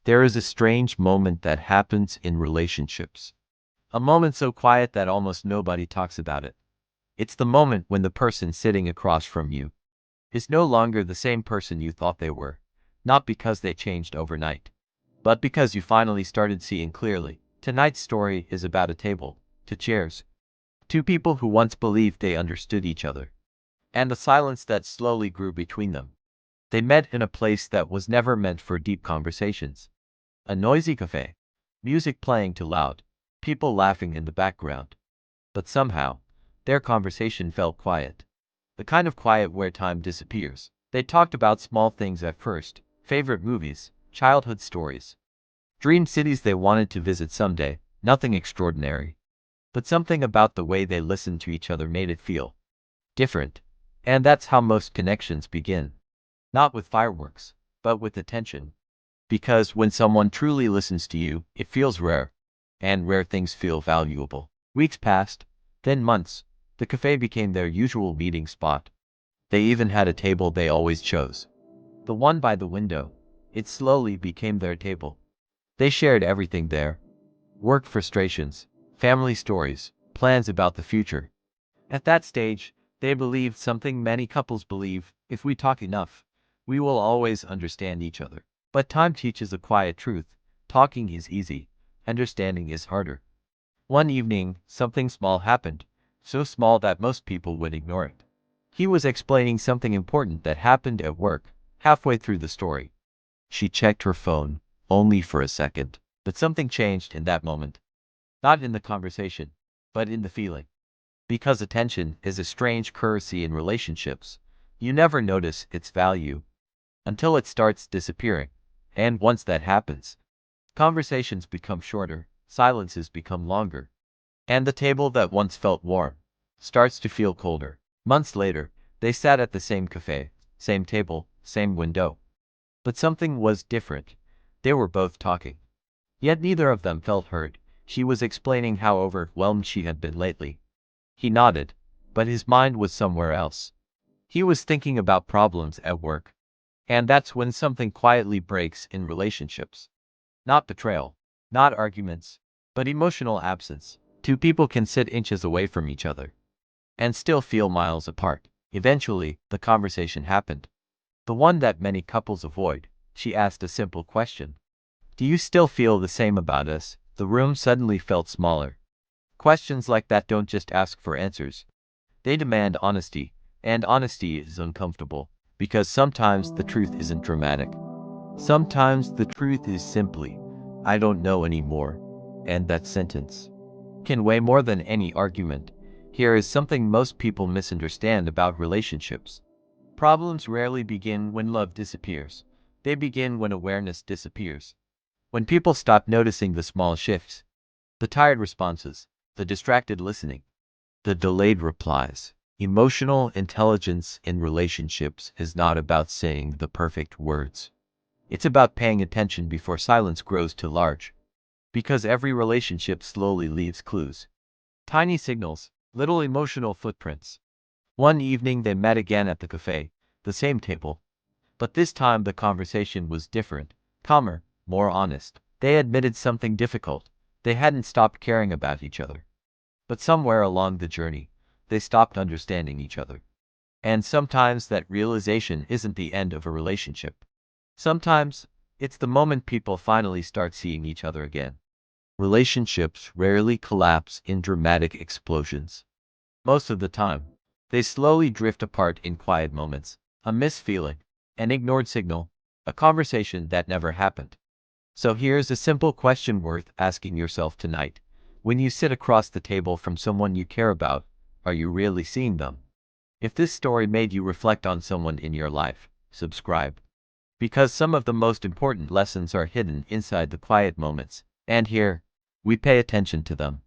There is a strange moment that happens in relationships. A moment so quiet that almost nobody talks about it. It's the moment when the person sitting across from you is no longer the same person you thought they were. Not because they changed overnight, but because you finally started seeing clearly. Tonight's story is about a table, two chairs, two people who once believed they understood each other, and the silence that slowly grew between them. They met in a place that was never meant for deep conversations. A noisy cafe. Music playing too loud. People laughing in the background. But somehow, their conversation felt quiet. The kind of quiet where time disappears. They talked about small things at first. Favorite movies, childhood stories, dream cities they wanted to visit someday. Nothing extraordinary. But something about the way they listened to each other made it feel different. And that's how most connections begin. Not with fireworks, but with attention. Because when someone truly listens to you, it feels rare. And rare things feel valuable. Weeks passed, then months. The cafe became their usual meeting spot. They even had a table they always chose. The one by the window. It slowly became their table. They shared everything there. Work frustrations, family stories, plans about the future. At that stage, they believed something many couples believe: if we talk enough, we will always understand each other. But time teaches a quiet truth. Talking is easy, understanding is harder. One evening, something small happened, so small that most people would ignore it. He was explaining something important that happened at work. Halfway through the story, she checked her phone, only for a second. But something changed in that moment. Not in the conversation, but in the feeling. Because attention is a strange currency in relationships. You never notice its value until it starts disappearing. And once that happens, conversations become shorter, silences become longer, and the table that once felt warm starts to feel colder. Months later, they sat at the same cafe, same table, same window. But something was different. They were both talking. Yet neither of them felt heard. She was explaining how overwhelmed she had been lately. He nodded, but his mind was somewhere else. He was thinking about problems at work. And that's when something quietly breaks in relationships. Not betrayal, not arguments, but emotional absence. Two people can sit inches away from each other and still feel miles apart. Eventually, the conversation happened. The one that many couples avoid. She asked a simple question. Do you still feel the same about us? The room suddenly felt smaller. Questions like that don't just ask for answers. They demand honesty, and honesty is uncomfortable, because sometimes the truth isn't dramatic. Sometimes the truth is simply, I don't know anymore. And that sentence can weigh more than any argument. Here is something most people misunderstand about relationships. Problems rarely begin when love disappears. They begin when awareness disappears. When people stop noticing the small shifts, the tired responses, the distracted listening, the delayed replies. Emotional intelligence in relationships is not about saying the perfect words. It's about paying attention before silence grows too large. Because every relationship slowly leaves clues. Tiny signals, little emotional footprints. One evening they met again at the cafe, the same table. But this time the conversation was different, calmer, more honest. They admitted something difficult. They hadn't stopped caring about each other. But somewhere along the journey, they stopped understanding each other. And sometimes that realization isn't the end of a relationship. Sometimes, it's the moment people finally start seeing each other again. Relationships rarely collapse in dramatic explosions. Most of the time, they slowly drift apart in quiet moments. A missed feeling, an ignored signal, a conversation that never happened. So here's a simple question worth asking yourself tonight. When you sit across the table from someone you care about, are you really seeing them? If this story made you reflect on someone in your life, subscribe. Because some of the most important lessons are hidden inside the quiet moments, and here, we pay attention to them.